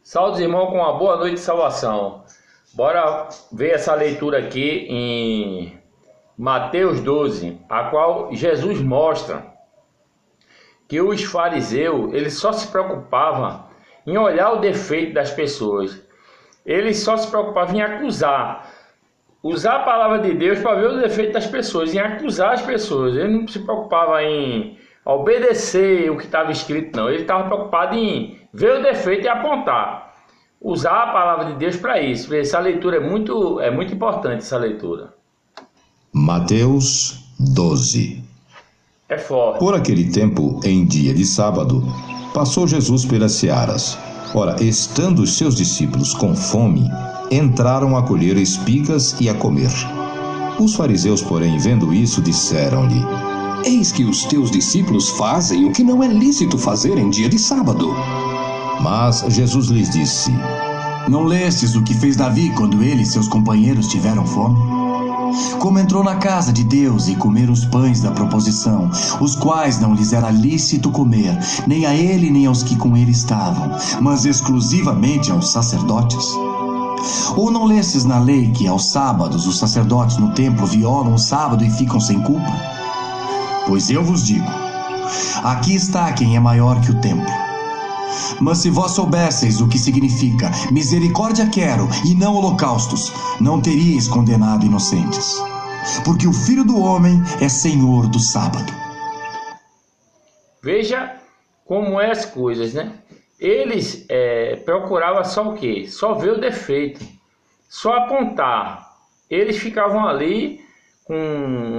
Saúde, irmão, com uma boa noite de salvação. Bora ver essa leitura aqui em Mateus 12, a qual Jesus mostra que os fariseus, eles só se preocupavam em olhar o defeito das pessoas. Eles só se preocupavam em acusar, usar a palavra de Deus para ver o defeito das pessoas, em acusar as pessoas. Ele não se preocupava em obedecer o que estava escrito, não. Ele estava preocupado em ver o defeito e apontar. Usar a palavra de Deus para isso. Essa leitura é muito importante, essa leitura. Mateus 12. É forte. Por aquele tempo, em dia de sábado, passou Jesus pelas searas. Ora, estando os seus discípulos com fome, entraram a colher espigas e a comer. Os fariseus, porém, vendo isso, disseram-lhe: Eis que os teus discípulos fazem o que não é lícito fazer em dia de sábado. Mas Jesus lhes disse: Não lestes o que fez Davi quando ele e seus companheiros tiveram fome? Como entrou na casa de Deus e comeram os pães da proposição, os quais não lhes era lícito comer, nem a ele nem aos que com ele estavam, mas exclusivamente aos sacerdotes? Ou não lestes na lei que aos sábados os sacerdotes no templo violam o sábado e ficam sem culpa? Pois eu vos digo, aqui está quem é maior que o templo. Mas se vós soubesseis o que significa misericórdia quero e não holocaustos, não teríeis condenado inocentes. Porque o Filho do Homem é Senhor do sábado. Veja como é as coisas, né? Eles procuravam só o quê? Só ver o defeito, só apontar. Eles ficavam ali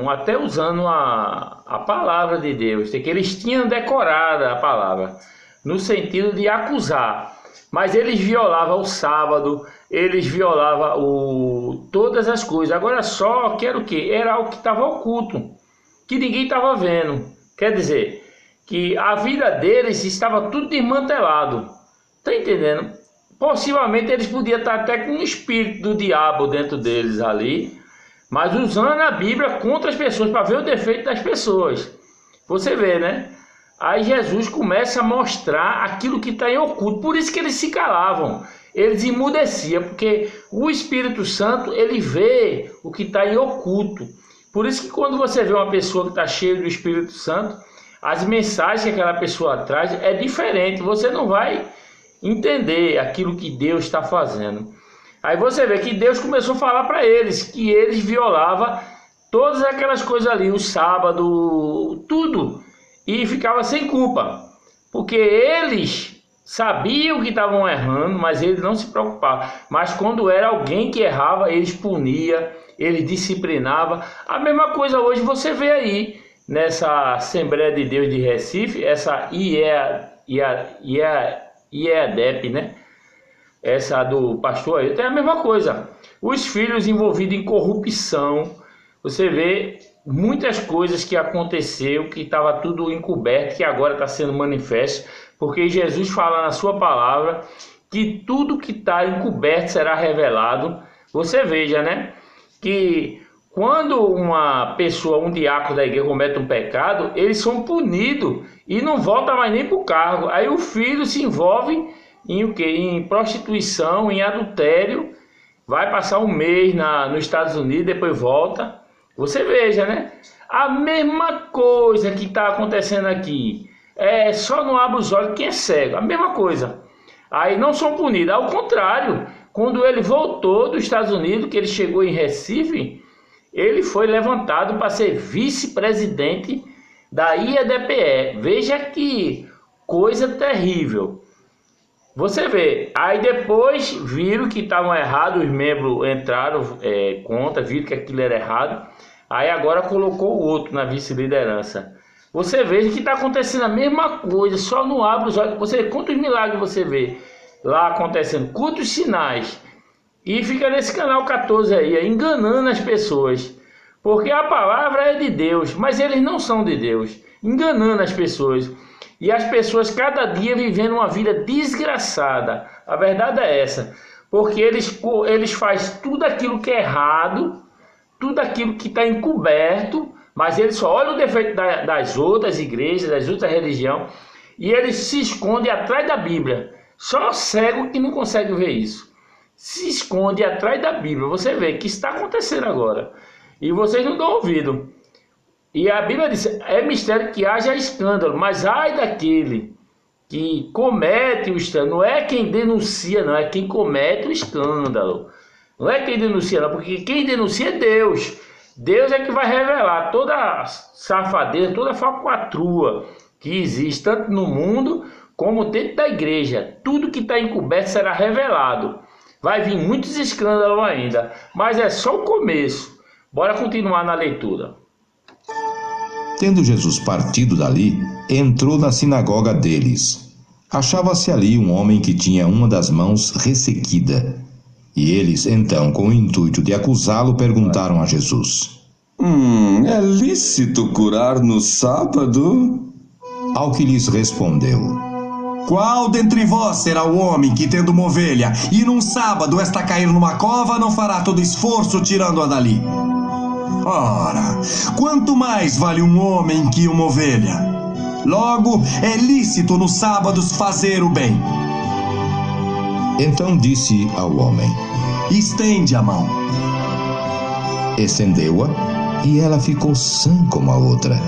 até usando a palavra de Deus, que eles tinham decorada a palavra, no sentido de acusar, mas eles violavam o sábado, eles violavam todas as coisas. Agora só que era o quê? Era o que estava oculto, que ninguém estava vendo. Quer dizer, que a vida deles estava tudo desmantelado. Tá entendendo? Possivelmente eles podiam estar até com um espírito do diabo dentro deles ali, mas usando a Bíblia contra as pessoas, para ver o defeito das pessoas. Você vê, né? Aí Jesus começa a mostrar aquilo que está em oculto. Por isso que eles se calavam, eles emudeciam, porque o Espírito Santo, ele vê o que está em oculto. Por isso que quando você vê uma pessoa que está cheia do Espírito Santo, as mensagens que aquela pessoa traz é diferente. Você não vai entender aquilo que Deus está fazendo. Aí você vê que Deus começou a falar para eles que eles violavam todas aquelas coisas ali, o sábado, tudo, e ficava sem culpa, porque eles sabiam que estavam errando, mas eles não se preocupavam. Mas quando era alguém que errava, eles puniam, eles disciplinavam. A mesma coisa hoje você vê aí nessa Assembleia de Deus de Recife, essa IEADEP, né? Essa do pastor aí, tem a mesma coisa. Os filhos envolvidos em corrupção, você vê muitas coisas que aconteceu, que estava tudo encoberto, que agora está sendo manifesto, porque Jesus fala na sua palavra que tudo que está encoberto será revelado. Você veja, né, que quando uma pessoa, um diácono da igreja comete um pecado, eles são punidos e não volta mais nem para o cargo. Aí o filho se envolve em o quê? Em prostituição, em adultério, vai passar um mês nos Estados Unidos, depois volta. Você veja, né? A mesma coisa que está acontecendo aqui. Só não abre os olhos quem é cego. A mesma coisa. Aí não são punidos. Ao contrário, quando ele voltou dos Estados Unidos, que ele chegou em Recife, ele foi levantado para ser vice-presidente da IEDPE. Veja que coisa terrível. Você vê, aí depois viram que estavam errados, os membros entraram contra, viram que aquilo era errado, aí agora colocou o outro na vice-liderança. Você veja que está acontecendo a mesma coisa, só não abre os olhos. Você vê quantos milagres você vê lá acontecendo, quantos sinais, e fica nesse canal 14 aí, enganando as pessoas, porque a palavra é de Deus, mas eles não são de Deus, enganando as pessoas. E as pessoas cada dia vivendo uma vida desgraçada. A verdade é essa. Porque eles fazem tudo aquilo que é errado, tudo aquilo que está encoberto, mas eles só olham o defeito das outras igrejas, das outras religiões, e eles se escondem atrás da Bíblia. Só cego que não consegue ver isso. Se esconde atrás da Bíblia. Você vê que está acontecendo agora. E vocês não dão ouvido. E a Bíblia diz, é mistério que haja escândalo, mas ai daquele que comete o escândalo. Não é quem denuncia, não, é quem comete o escândalo. Não é quem denuncia, não, porque quem denuncia é Deus. Deus é que vai revelar toda a safadeza, toda a falcatrua que existe, tanto no mundo como dentro da igreja. Tudo que está encoberto será revelado. Vai vir muitos escândalos ainda, mas é só o começo. Bora continuar na leitura. Tendo Jesus partido dali, entrou na sinagoga deles. Achava-se ali um homem que tinha uma das mãos ressequida. E eles, então, com o intuito de acusá-lo, perguntaram a Jesus: É lícito curar no sábado? Ao que lhes respondeu: Qual dentre vós será o homem que, tendo uma ovelha, e num sábado esta cair numa cova, não fará todo esforço tirando-a dali? Ora, quanto mais vale um homem que uma ovelha? Logo, é lícito nos sábados fazer o bem. Então disse ao homem: Estende a mão. Estendeu-a, e ela ficou sã como a outra.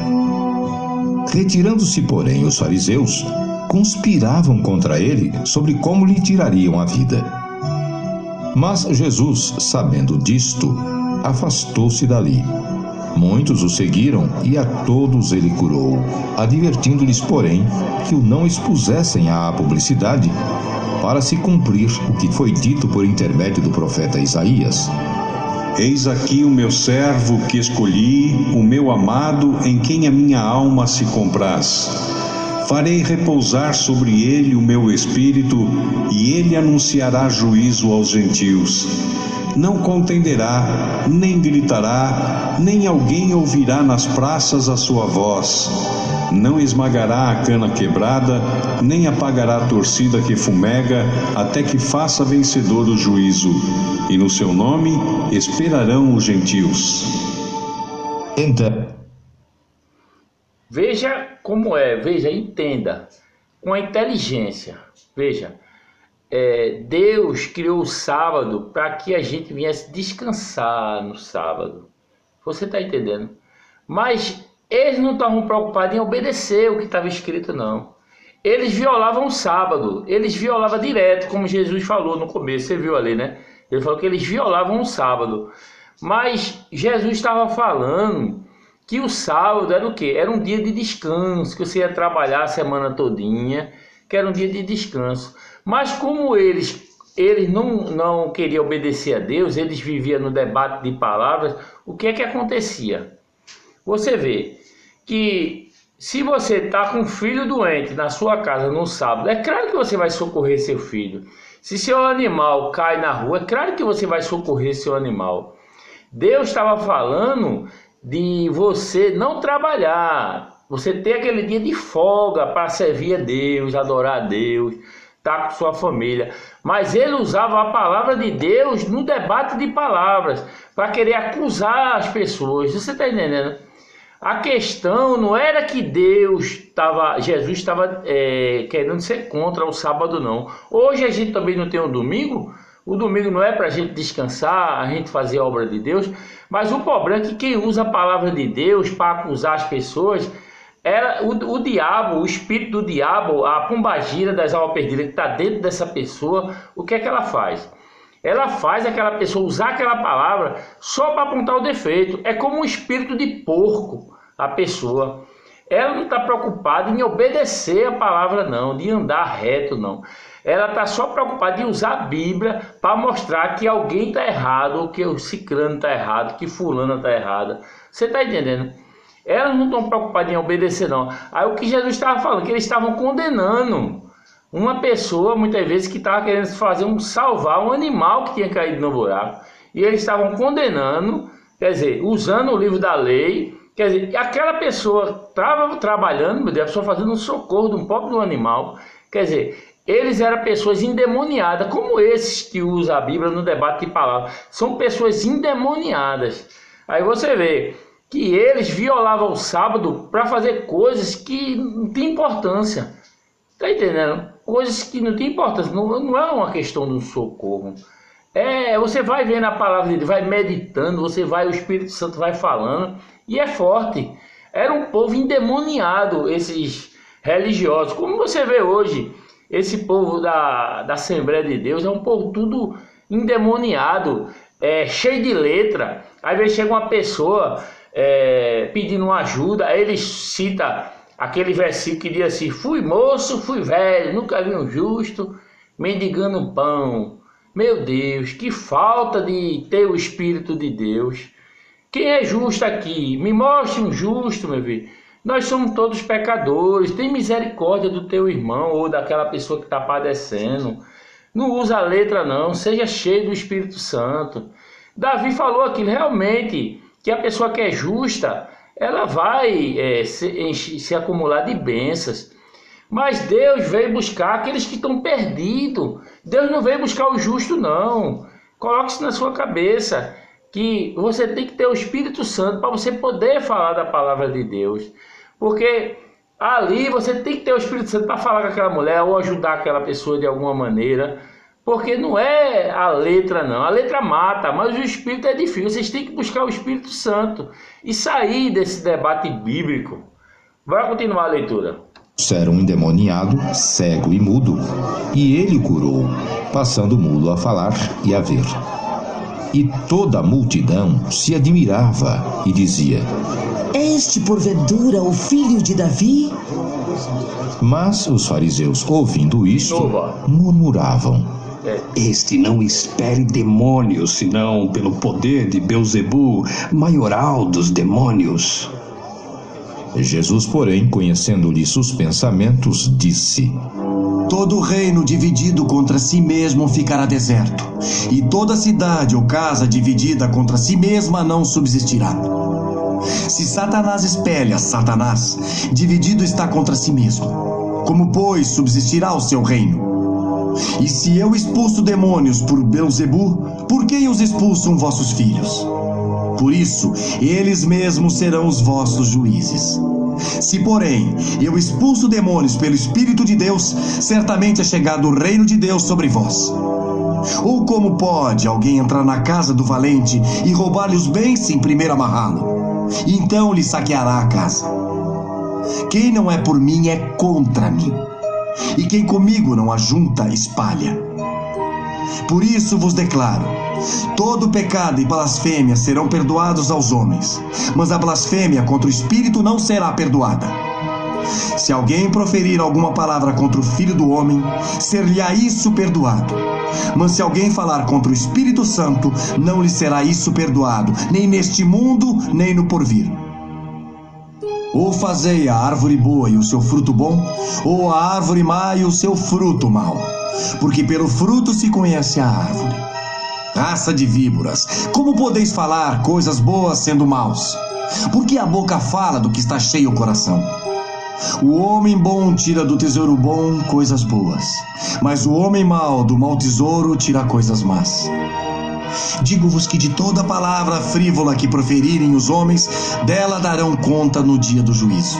Retirando-se, porém, os fariseus, conspiravam contra ele sobre como lhe tirariam a vida. Mas Jesus, sabendo disto, afastou-se dali. Muitos o seguiram e a todos ele curou, advertindo-lhes, porém, que o não expusessem à publicidade, para se cumprir o que foi dito por intermédio do profeta Isaías: Eis aqui o meu servo que escolhi, o meu amado, em quem a minha alma se compraz. Farei repousar sobre ele o meu espírito, e ele anunciará juízo aos gentios. Não contenderá, nem gritará, nem alguém ouvirá nas praças a sua voz. Não esmagará a cana quebrada, nem apagará a torcida que fumega, até que faça vencedor o juízo. E no seu nome esperarão os gentios. Então, Veja como é, veja, entenda, com a inteligência. Veja, Deus criou o sábado para que a gente viesse descansar no sábado. Você está entendendo? Mas eles não estavam preocupados em obedecer o que estava escrito, não. Eles violavam o sábado, eles violavam direto, como Jesus falou no começo, você viu ali, né? Ele falou que eles violavam o sábado. Mas Jesus estava falando que o sábado era o quê? Era um dia de descanso, que você ia trabalhar a semana todinha, que era um dia de descanso. Mas como eles não queriam obedecer a Deus, eles viviam no debate de palavras, o que é que acontecia? Você vê que se você está com um filho doente na sua casa no sábado, é claro que você vai socorrer seu filho. Se seu animal cai na rua, é claro que você vai socorrer seu animal. Deus estava falando de você não trabalhar, você ter aquele dia de folga para servir a Deus, adorar a Deus, estar com sua família. Mas ele usava a palavra de Deus no debate de palavras, para querer acusar as pessoas. Você está entendendo? A questão não era que Jesus estava querendo ser contra o sábado, não. Hoje a gente também não tem um domingo. O domingo não é para a gente descansar, a gente fazer a obra de Deus. Mas o problema é que quem usa a palavra de Deus para acusar as pessoas, o diabo, o espírito do diabo, a pombagira das almas perdidas que está dentro dessa pessoa, o que é que ela faz? Ela faz aquela pessoa usar aquela palavra só para apontar o defeito. É como um espírito de porco, a pessoa. Ela não está preocupada em obedecer a palavra, não, de andar reto, não. Ela está só preocupada em usar a Bíblia para mostrar que alguém está errado, ou que o ciclano está errado, que fulana está errada. Você está entendendo? Elas não estão preocupadas em obedecer, não. Aí o que Jesus estava falando, que eles estavam condenando uma pessoa, muitas vezes, que estava querendo salvar um animal que tinha caído no buraco. E eles estavam condenando, quer dizer, usando o livro da lei. Quer dizer, aquela pessoa estava trabalhando, a pessoa fazendo um socorro de um pobre animal. Quer dizer, eles eram pessoas endemoniadas, como esses que usam a Bíblia no debate de palavras. São pessoas endemoniadas. Aí você vê que eles violavam o sábado para fazer coisas que não tem importância. Está entendendo? coisas que não tem importância, não é uma questão do socorro. Você vai vendo a palavra dele, vai meditando, o Espírito Santo vai falando, e é forte. Era um povo endemoniado, esses religiosos. Como você vê hoje, esse povo da Assembleia de Deus é um povo tudo endemoniado, cheio de letra. Às vezes chega uma pessoa pedindo uma ajuda, aí ele cita aquele versículo que diz assim: fui moço, fui velho, nunca vi um justo mendigando pão. Meu Deus, que falta de ter o Espírito de Deus. Quem é justo aqui? Me mostre um justo, meu filho. Nós somos todos pecadores. Tem misericórdia do teu irmão ou daquela pessoa que está padecendo. Não usa a letra não, seja cheio do Espírito Santo. Davi falou aquilo, realmente, que a pessoa que é justa, ela vai se acumular de bênçãos. Mas Deus veio buscar aqueles que estão perdidos. Deus não veio buscar o justo, não. Coloque isso na sua cabeça, que você tem que ter o Espírito Santo para você poder falar da palavra de Deus. Porque ali você tem que ter o Espírito Santo para falar com aquela mulher ou ajudar aquela pessoa de alguma maneira. Porque não é a letra não, a letra mata, mas o Espírito é difícil. Vocês têm que buscar o Espírito Santo e sair desse debate bíblico. Vai continuar a leitura. Era um endemoniado, cego e mudo, e ele o curou, passando o mudo a falar e a ver. E toda a multidão se admirava e dizia: é este porventura o filho de Davi? Mas os fariseus, ouvindo isto, murmuravam: este não expele demônios, senão pelo poder de Belzebu, maioral dos demônios. Jesus, porém, conhecendo-lhes os pensamentos, disse: todo reino dividido contra si mesmo ficará deserto, e toda cidade ou casa dividida contra si mesma não subsistirá. Se Satanás espelha Satanás, dividido está contra si mesmo. Como, pois, subsistirá o seu reino? E se eu expulso demônios por Belzebu, por quem os expulsam vossos filhos? Por isso, eles mesmos serão os vossos juízes. Se, porém, eu expulso demônios pelo Espírito de Deus, certamente é chegado o reino de Deus sobre vós. Ou como pode alguém entrar na casa do valente e roubar-lhe os bens sem primeiro amarrá-lo? Então lhe saqueará a casa. Quem não é por mim é contra mim, e quem comigo não ajunta, espalha. Por isso vos declaro: todo pecado e blasfêmia serão perdoados aos homens, mas a blasfêmia contra o Espírito não será perdoada. Se alguém proferir alguma palavra contra o Filho do Homem, ser-lhe-á isso perdoado. Mas se alguém falar contra o Espírito Santo, não lhe será isso perdoado, nem neste mundo, nem no porvir. Ou fazei a árvore boa e o seu fruto bom, ou a árvore má e o seu fruto mau. Porque pelo fruto se conhece a árvore. Raça de víboras, como podeis falar coisas boas sendo maus? Porque a boca fala do que está cheio o coração. O homem bom tira do tesouro bom coisas boas, mas o homem mau do mau tesouro tira coisas más. Digo-vos que de toda palavra frívola que proferirem os homens, dela darão conta no dia do juízo.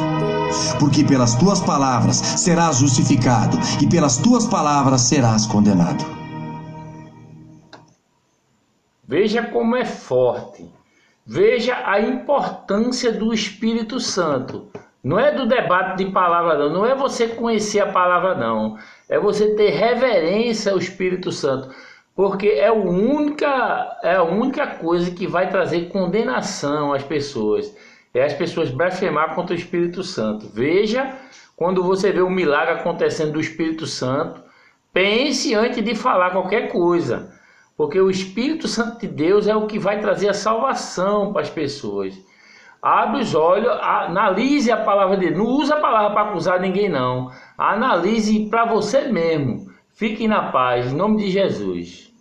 Porque pelas tuas palavras serás justificado, e pelas tuas palavras serás condenado. Veja como é forte. Veja a importância do Espírito Santo. Não é do debate de palavra não, não é você conhecer a palavra não. É você ter reverência ao Espírito Santo. Porque é a única coisa que vai trazer condenação às pessoas. É as pessoas blasfemar contra o Espírito Santo. Veja, quando você vê um milagre acontecendo do Espírito Santo, pense antes de falar qualquer coisa. Porque o Espírito Santo de Deus é o que vai trazer a salvação para as pessoas. Abre os olhos, analise a palavra dele. Não usa a palavra para acusar ninguém não. Analise para você mesmo. Fique na paz, em nome de Jesus.